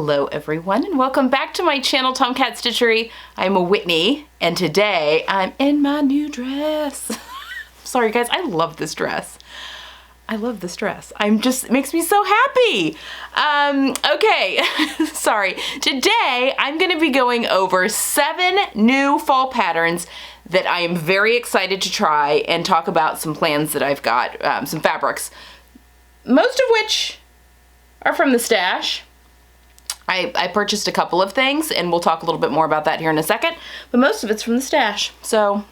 Hello everyone and welcome back to my channel, Tomcat Stitchery. I'm Whitney and today I'm in my new dress. Sorry guys, I love this dress. I love this dress. It makes me so happy. Okay, sorry. Today I'm gonna be going over 7 new fall patterns that I am very excited to try and talk about some plans that I've got, some fabrics, most of which are from the stash. I purchased a couple of things and we'll talk a little bit more about that here in a second, but most of it's from the stash, so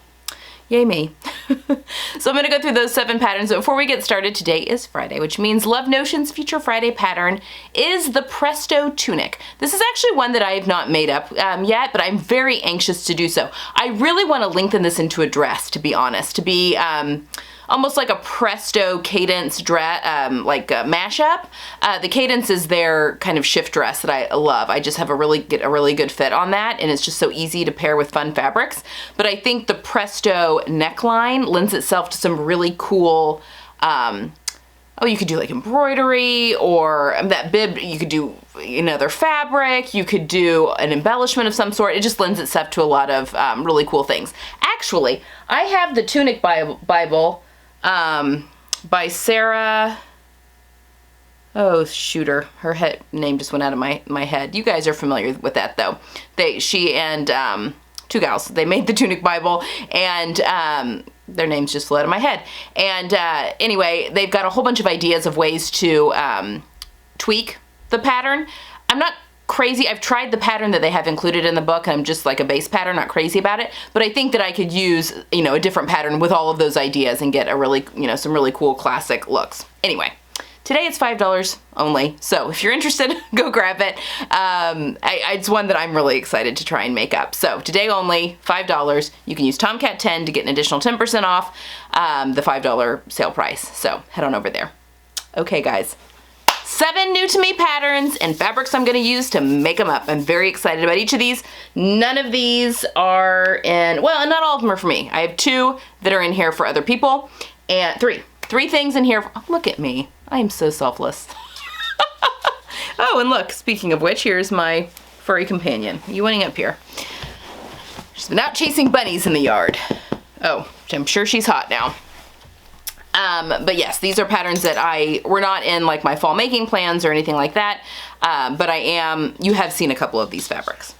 yay me. So I'm gonna go through those 7 patterns, but before we get started, today is Friday, which means Love Notion's Feature Friday pattern is the Presto Tunic. This is actually one that I have not made up yet, but I'm very anxious to do so. I really wanna lengthen this into a dress, to be honest, to be almost like a Presto cadence dress, like a mashup. The cadence is their kind of shift dress that I love. I just have a really good fit on that, and it's just so easy to pair with fun fabrics. But I think the Presto neckline lends itself to some really cool, you could do like embroidery, or that bib, you could do another fabric, you could do an embellishment of some sort. It just lends itself to a lot of really cool things. Actually, I have the Tunic Bible by Sarah, oh shooter, her name just went out of my head. You guys are familiar with that though. She and 2 gals, they made the Tunic Bible, and their names just flew out of my head. And anyway, they've got a whole bunch of ideas of ways to tweak the pattern. I'm not crazy. I've tried the pattern that they have included in the book, and I'm just like a base pattern, not crazy about it, but I think that I could use, a different pattern with all of those ideas and get a really, some really cool classic looks. Anyway, today it's $5 only, so if you're interested, go grab it. It's one that I'm really excited to try and make up. So today only, $5. You can use Tomcat10 to get an additional 10% off the $5 sale price, so head on over there. Okay guys. 7 new to me patterns and fabrics I'm going to use to make them up. I'm very excited about each of these. None of these are in, well, not all of them are for me. I have 2 that are in here for other people, and 3 things in here. Oh, look at me. I am so selfless. Oh, and look, speaking of which, here's my furry companion. You wanting up here? She's been out chasing bunnies in the yard. Oh, I'm sure she's hot now. But yes, these are patterns that were not in like my fall making plans or anything like that, but you have seen a couple of these fabrics.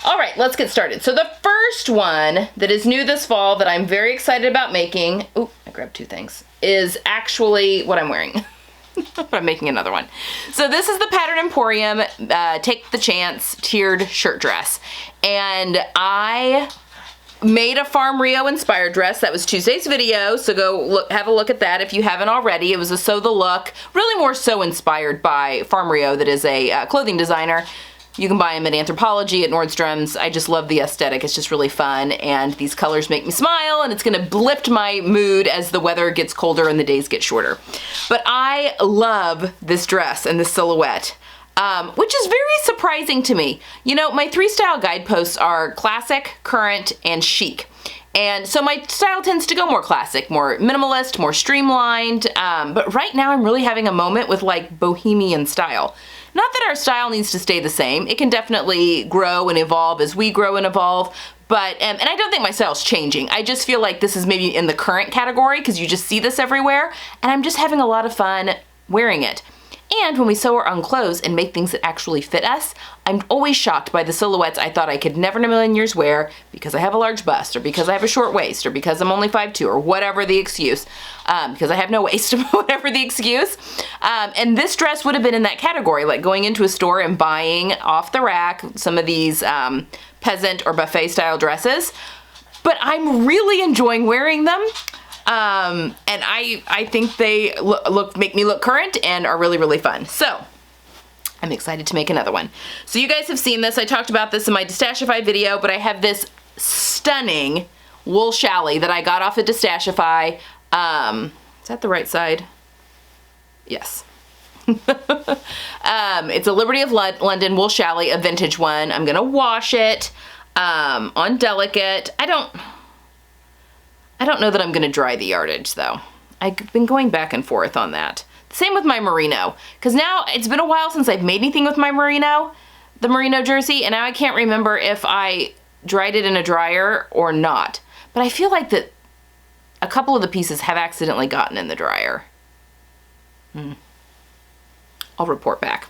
All right, let's get started. So the first one that is new this fall that I'm very excited about making, ooh, I grabbed 2 things, is actually what I'm wearing. But I'm making another one. So this is the pattern Emporium, Take the Chance tiered shirt dress. And I made a Farm Rio inspired dress. That was Tuesday's video, so go have a look at that if you haven't already. It was a Sew the Look, really more so inspired by Farm Rio, that is a clothing designer. You can buy them at Anthropologie, at Nordstrom's. I just love the aesthetic. It's just really fun, and these colors make me smile, and it's gonna lift my mood as the weather gets colder and the days get shorter. But I love this dress and this silhouette. Which is very surprising to me. My 3 style guideposts are classic, current, and chic. And so my style tends to go more classic, more minimalist, more streamlined, but right now I'm really having a moment with like bohemian style. Not that our style needs to stay the same. It can definitely grow and evolve as we grow and evolve, but, and I don't think my style's changing. I just feel like this is maybe in the current category because you just see this everywhere, and I'm just having a lot of fun wearing it. And when we sew our own clothes and make things that actually fit us, I'm always shocked by the silhouettes I thought I could never in a million years wear because I have a large bust, or because I have a short waist, or because I'm only 5'2", or whatever the excuse, because I have no waist, whatever the excuse. And this dress would have been in that category, like going into a store and buying off the rack some of these peasant or buffet style dresses. But I'm really enjoying wearing them. And I think they make me look current and are really, really fun. So I'm excited to make another one. So you guys have seen this. I talked about this in my Destashify video, but I have this stunning wool challis that I got off at Destashify. Is that the right side? Yes. It's a Liberty of London wool challis, a vintage one. I'm gonna wash it on Delicate. I don't know that I'm gonna dry the yardage though. I've been going back and forth on that. Same with my merino, because now it's been a while since I've made anything with my merino, the merino jersey, and now I can't remember if I dried it in a dryer or not. But I feel like that a couple of the pieces have accidentally gotten in the dryer. I'll report back.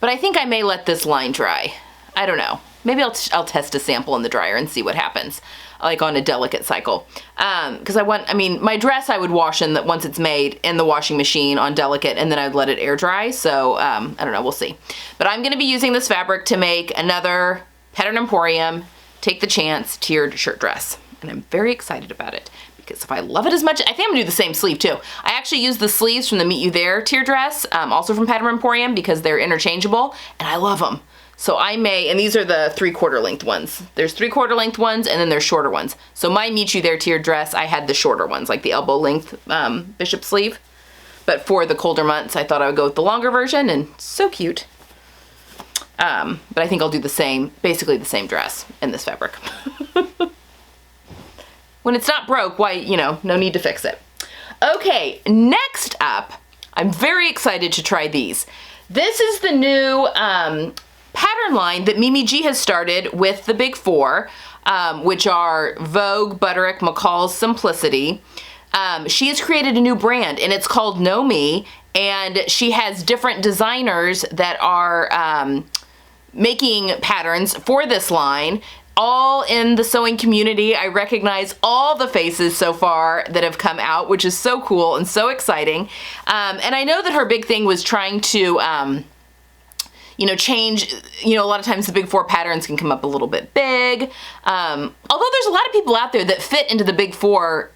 But I think I may let this line dry. I don't know. Maybe I'll test a sample in the dryer and see what happens, like on a delicate cycle. Because my dress I would wash once it's made in the washing machine on delicate, and then I'd let it air dry. So I don't know, we'll see. But I'm gonna be using this fabric to make another Pattern Emporium Take the Chance tiered shirt dress. And I'm very excited about it because if I love it as much, I think I'm gonna do the same sleeve too. I actually use the sleeves from the Meet You There tier dress, also from Pattern Emporium, because they're interchangeable and I love them. So I may, and these are the 3/4 length ones. There's 3/4 length ones and then there's shorter ones. So my Meet You There tiered dress, I had the shorter ones, like the elbow length bishop sleeve. But for the colder months, I thought I would go with the longer version, and so cute. But I think I'll do the same, basically the same dress in this fabric. When it's not broke, why, no need to fix it. Okay, next up, I'm very excited to try these. This is the new pattern line that Mimi G has started with the big four, which are Vogue, Butterick, McCall's Simplicity. She has created a new brand and it's called Know Me, and she has different designers that are making patterns for this line, all in the sewing community. I recognize all the faces so far that have come out, which is so cool and so exciting. And I know that her big thing was trying to change, a lot of times the big four patterns can come up a little bit big. Although there's a lot of people out there that fit into the big four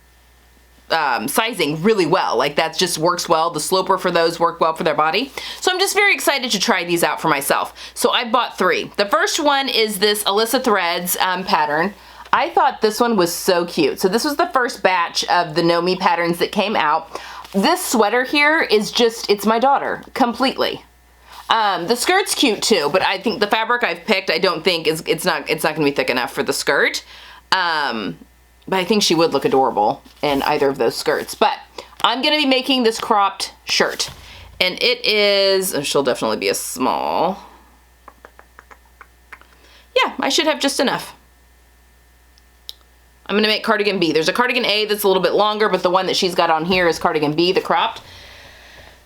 sizing really well. Like that just works well. The sloper for those work well for their body. So I'm just very excited to try these out for myself. So I bought 3. The first one is this Alyssa Threads pattern. I thought this one was so cute. So this was the first batch of the Know Me patterns that came out. This sweater here is just, it's my daughter completely. The skirt's cute too, but I think the fabric I've picked, I don't think it's not gonna be thick enough for the skirt. But I think she would look adorable in either of those skirts. But I'm gonna be making this cropped shirt, and it is, she'll definitely be a small. Yeah, I should have just enough. I'm gonna make cardigan B. There's a cardigan A that's a little bit longer, but the one that she's got on here is cardigan B, the cropped.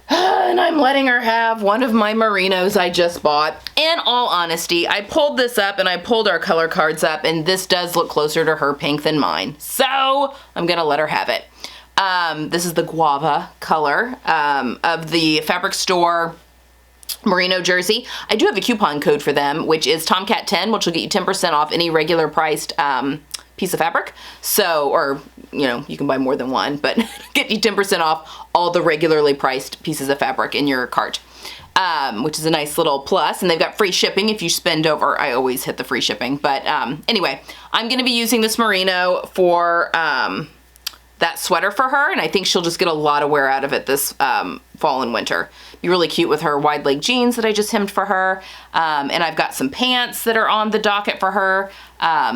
And I'm letting her have one of my merinos I just bought. In all honesty, I pulled this up and I pulled our color cards up, and this does look closer to her pink than mine. So I'm gonna let her have it. This is the guava color of the Fabric Store merino jersey. I do have a coupon code for them, which is Tomcat10, which will get you 10% off any regular priced piece of fabric. So, or, you can buy more than one, but get you 10% off all the regularly priced pieces of fabric in your cart, which is a nice little plus. And they've got free shipping if you spend over. I always hit the free shipping. But anyway, I'm going to be using this merino for that sweater for her, and I think she'll just get a lot of wear out of it this fall and winter. Be really cute with her wide leg jeans that I just hemmed for her, and I've got some pants that are on the docket for her.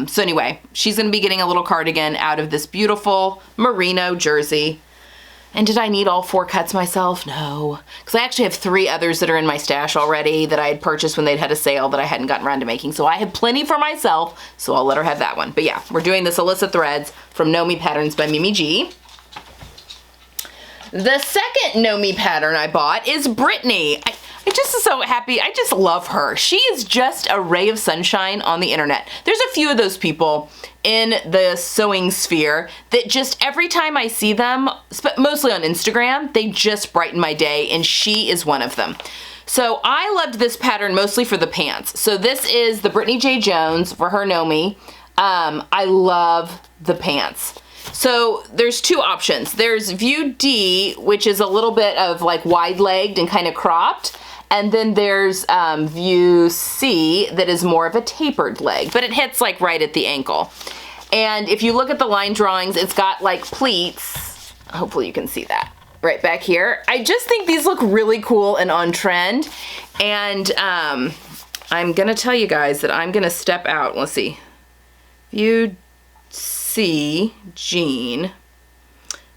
So anyway, she's gonna be getting a little cardigan out of this beautiful merino jersey. And did I need all 4 cuts myself? No, because I actually have 3 others that are in my stash already that I had purchased when they'd had a sale that I hadn't gotten around to making. So I have plenty for myself, so I'll let her have that one. But yeah, we're doing this Alyssa Threads from Know Me Patterns by Mimi G. The second Know Me pattern I bought is Brittany. I just am so happy. I just love her. She is just a ray of sunshine on the internet. There's a few of those people in the sewing sphere that just every time I see them, mostly on Instagram, they just brighten my day, and she is one of them. So I loved this pattern mostly for the pants. So this is the Brittany J. Jones for her Know Me. I love the pants. So there's 2 options. There's View D, which is a little bit of like wide-legged and kind of cropped. And then there's View C that is more of a tapered leg, but it hits like right at the ankle. And if you look at the line drawings, it's got like pleats. Hopefully you can see that right back here. I just think these look really cool and on trend. And I'm gonna tell you guys that I'm gonna step out. Let's see. View C, jean.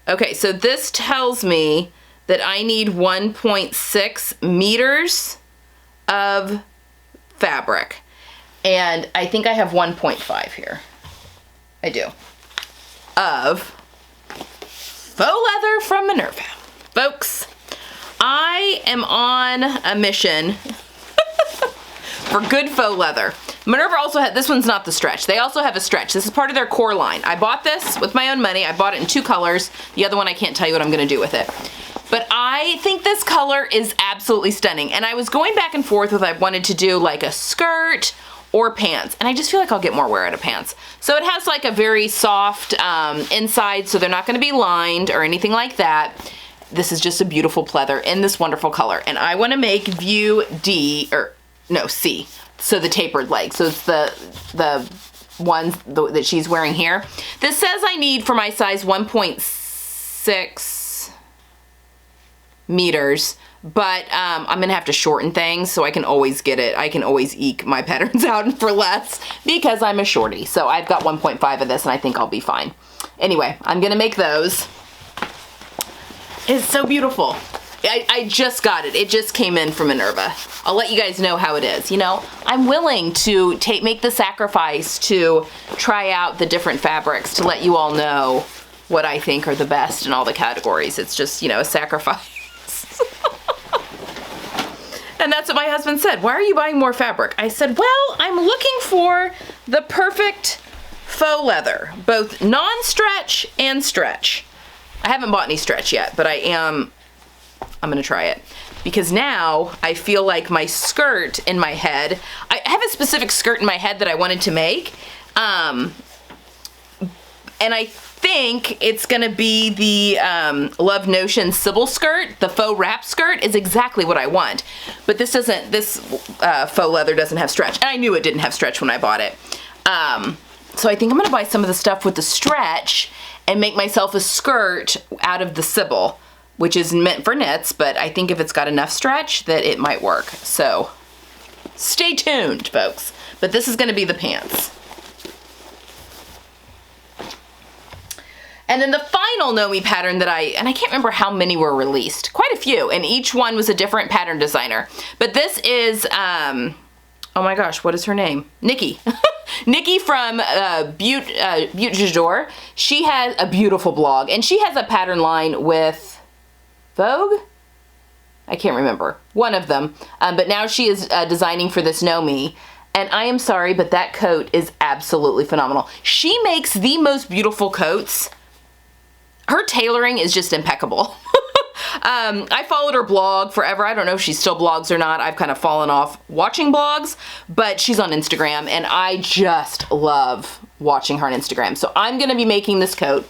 Okay, so this tells me that I need 1.6 meters of fabric. And I think I have 1.5 here. I do. Of faux leather from Minerva. Folks, I am on a mission for good faux leather. Minerva also had, this one's not the stretch. They also have a stretch. This is part of their core line. I bought this with my own money. I bought it in 2 colors. The other one, I can't tell you what I'm gonna do with it. But I think this color is absolutely stunning. And I was going back and forth with, I wanted to do like a skirt or pants. And I just feel like I'll get more wear out of pants. So it has like a very soft inside, so they're not gonna be lined or anything like that. This is just a beautiful pleather in this wonderful color. And I wanna make view D, or no, C. So the tapered leg. So it's the ones that she's wearing here. This says I need for my size 1.6 meters, but I'm gonna have to shorten things so I can always get it. I can always eke my patterns out for less because I'm a shorty. So I've got 1.5 of this and I think I'll be fine. Anyway, I'm gonna make those. It's so beautiful. I just got it. It just came in from Minerva. I'll let you guys know how it is. You know, I'm willing to make the sacrifice to try out the different fabrics to let you all know what I think are the best in all the categories. It's just, you know, a sacrifice. And that's what my husband said. Why are you buying more fabric? I said, well, I'm looking for the perfect faux leather, both non-stretch and stretch. I haven't bought any stretch yet, but I'm gonna try it. Because now I feel like my skirt in my head, I have a specific skirt in my head that I wanted to make. And I think it's gonna be the Love Notion Sybil skirt. The faux wrap skirt is exactly what I want. But this faux leather doesn't have stretch. And I knew it didn't have stretch when I bought it. So I think I'm gonna buy some of the stuff with the stretch and make myself a skirt out of the Sybil, which is meant for knits, but I think if it's got enough stretch that it might work. So stay tuned, folks. But this is gonna be the pants. And then the final Know Me pattern that I can't remember how many were released, quite a few, and each one was a different pattern designer. But this is, oh my gosh, what is her name? Nikki. Nikki from Butte Jador. She has a beautiful blog, and she has a pattern line with Vogue? I can't remember. One of them. But now she is designing for this Know Me. And I am sorry, but that coat is absolutely phenomenal. She makes the most beautiful coats. Her tailoring is just impeccable. I followed her blog forever. I don't know if she still blogs or not. I've kind of fallen off watching blogs, but she's on Instagram, and I just love watching her on Instagram. So I'm gonna be making this coat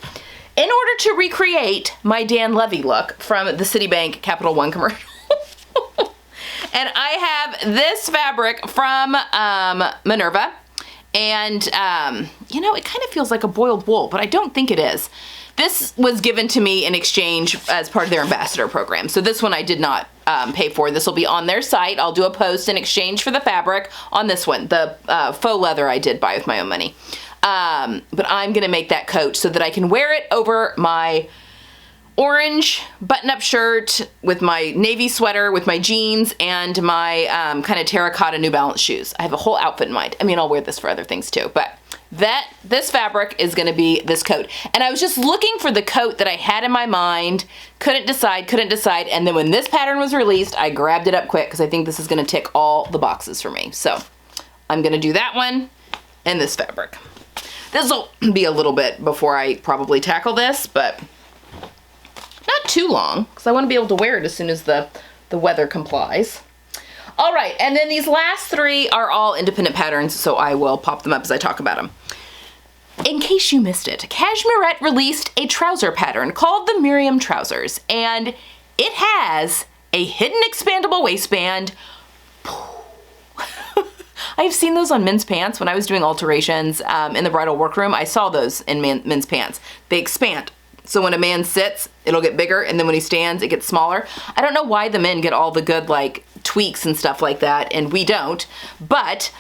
in order to recreate my Dan Levy look from the Citibank Capital One commercial. And I have this fabric from Minerva, and you know, it kind of feels like a boiled wool, but I don't think it is. This was given to me in exchange as part of their ambassador program. So this one I did not pay for. This will be on their site. I'll do a post in exchange for the fabric on this one. The faux leather I did buy with my own money. But I'm gonna make that coat so that I can wear it over my orange button-up shirt with my navy sweater, with my jeans, and my kind of terracotta New Balance shoes. I have a whole outfit in mind. I mean, I'll wear this for other things too, but this fabric is gonna be this coat. And I was just looking for the coat that I had in my mind, couldn't decide, and then when this pattern was released, I grabbed it up quick because I think this is gonna tick all the boxes for me. So I'm gonna do that one and this fabric. This will be a little bit before I probably tackle this, but not too long, because I want to be able to wear it as soon as the weather complies. All right, and then these last three are all independent patterns, so I will pop them up as I talk about them. In case you missed it, Cashmerette released a trouser pattern called the Miriam Trousers, and it has a hidden expandable waistband. I've seen those on men's pants when I was doing alterations in the bridal workroom. I saw those in men's pants. They expand. So when a man sits, it'll get bigger, and then when he stands, it gets smaller. I don't know why the men get all the good like tweaks and stuff like that, and we don't. But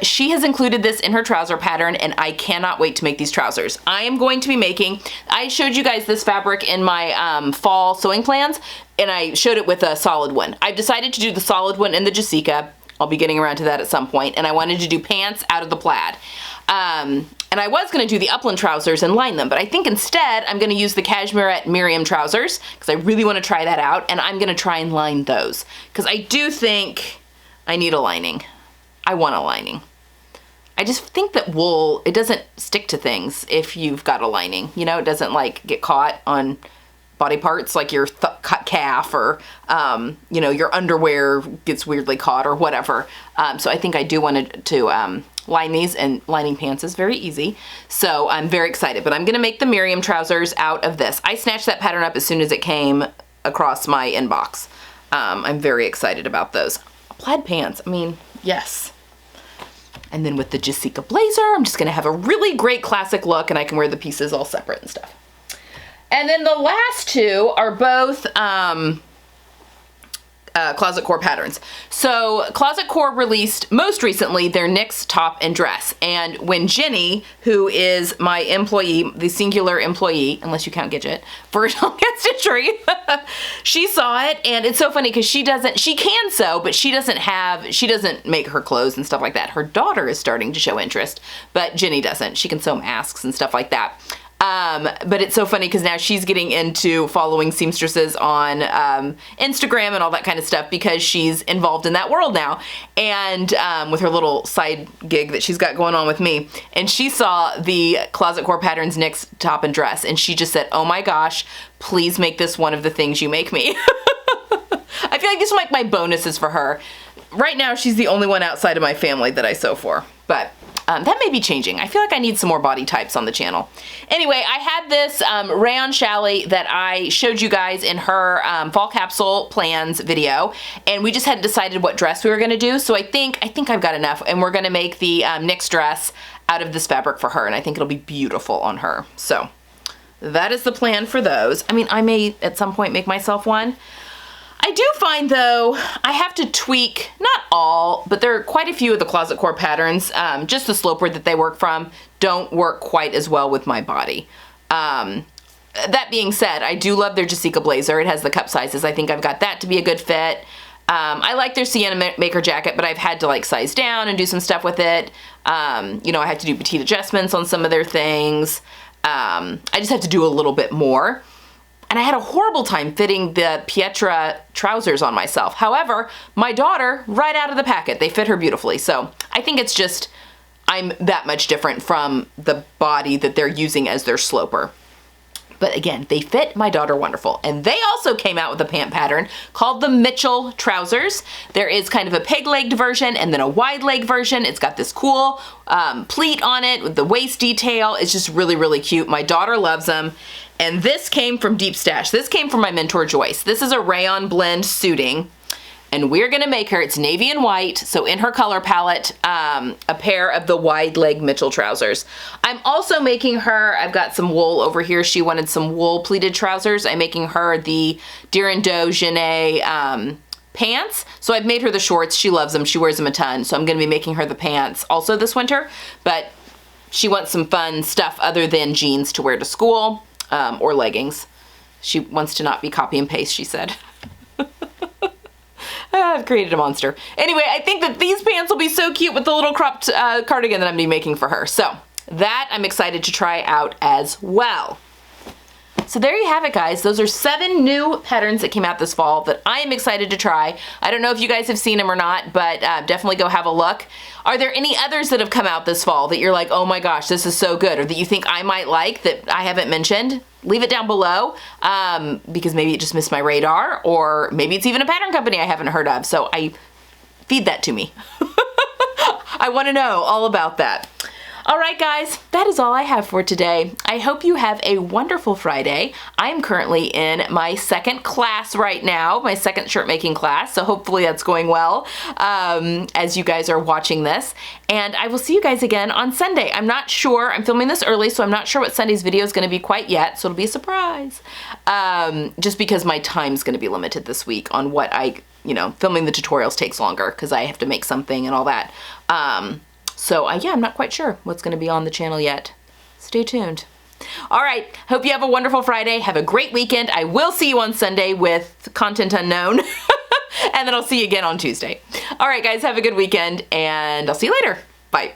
she has included this in her trouser pattern, and I cannot wait to make these trousers. I am going to be making, I showed you guys this fabric in my fall sewing plans, and I showed it with a solid one. I've decided to do the solid one in the Jessica I'll be getting around to that at some point. And I wanted to do pants out of the plaid. And I was going to do the Upland trousers and line them, but I think instead I'm going to use the Cashmerette Miriam Trousers because I really want to try that out, and I'm going to try and line those because I do think I need a lining. I want a lining. I just think that wool, it doesn't stick to things if you've got a lining. You know, it doesn't like get caught on body parts like your cut calf or, you know, your underwear gets weirdly caught or whatever. So I think I do want to line these, and lining pants is very easy. So I'm very excited, but I'm gonna make the Miriam trousers out of this. I snatched that pattern up as soon as it came across my inbox. I'm very excited about those. Plaid pants, I mean, yes. And then with the Jessica blazer, I'm just gonna have a really great classic look, and I can wear the pieces all separate and stuff. And then the last two are both Closet Core patterns. So Closet Core released most recently their NYX Top and Dress. And when Jenny, who is my employee, the singular employee, unless you count Gidget, for Tom Cat Stitchery, she saw it, and it's so funny because she can sew, but she doesn't make her clothes and stuff like that. Her daughter is starting to show interest, but Jenny doesn't. She can sew masks and stuff like that. But it's so funny because now she's getting into following seamstresses on Instagram and all that kind of stuff because she's involved in that world now, and with her little side gig that she's got going on with me. And she saw the Closet Core Patterns NYX Top and Dress, and she just said, oh my gosh, please make this one of the things you make me. I feel like these are like my bonuses for her. Right now she's the only one outside of my family that I sew for, but that may be changing. I feel like I need some more body types on the channel. Anyway, I had this rayon challis that I showed you guys in her fall capsule plans video, and we just hadn't decided what dress we were gonna do, so I think I've got enough, and we're gonna make the NYX dress out of this fabric for her, and I think it'll be beautiful on her. So that is the plan for those. I mean, I may at some point make myself one. I do find though, I have to tweak, not all, but there are quite a few of the Closet Core patterns, just the slopeware that they work from don't work quite as well with my body. That being said, I do love their Jessica blazer. It has the cup sizes. I think I've got that to be a good fit. I like their Sienna Maker jacket, but I've had to like size down and do some stuff with it. You know, I have to do petite adjustments on some of their things. I just have to do a little bit more. And I had a horrible time fitting the Pietra trousers on myself. However, my daughter, right out of the packet, they fit her beautifully. So I think it's just, I'm that much different from the body that they're using as their sloper. But again, they fit my daughter wonderful. And they also came out with a pant pattern called the Mitchell Trousers. There is kind of a peg-legged version and then a wide leg version. It's got this cool pleat on it with the waist detail. It's just really, really cute. My daughter loves them. And this came from Deep Stash. This came from my mentor, Joyce. This is a rayon blend suiting. And we're gonna make her, it's navy and white, so in her color palette, a pair of the wide leg Mitchell trousers. I'm also making her, I've got some wool over here. She wanted some wool pleated trousers. I'm making her the Dirando Genet pants. So I've made her the shorts. She loves them. She wears them a ton. So I'm gonna be making her the pants also this winter. But she wants some fun stuff other than jeans to wear to school or leggings. She wants to not be copy and paste, she said. I've created a monster. Anyway, I think that these pants will be so cute with the little cropped cardigan that I'm gonna be making for her. So that I'm excited to try out as well. So there you have it, guys. Those are 7 new patterns that came out this fall that I am excited to try. I don't know if you guys have seen them or not, but definitely go have a look. Are there any others that have come out this fall that you're like, oh my gosh, this is so good, or that you think I might like that I haven't mentioned? Leave it down below, because maybe it just missed my radar, or maybe it's even a pattern company I haven't heard of. So feed that to me. I want to know all about that. All right, guys, that is all I have for today. I hope you have a wonderful Friday. I'm currently in my second class right now, my second shirt making class, so hopefully that's going well as you guys are watching this. And I will see you guys again on Sunday. I'm not sure, I'm filming this early, so I'm not sure what Sunday's video is going to be quite yet, so it'll be a surprise. Just because my time's going to be limited this week on what filming the tutorials takes longer because I have to make something and all that. So yeah, I'm not quite sure what's going to be on the channel yet. Stay tuned. All right, hope you have a wonderful Friday. Have a great weekend. I will see you on Sunday with content unknown. And then I'll see you again on Tuesday. All right, guys, have a good weekend, and I'll see you later. Bye.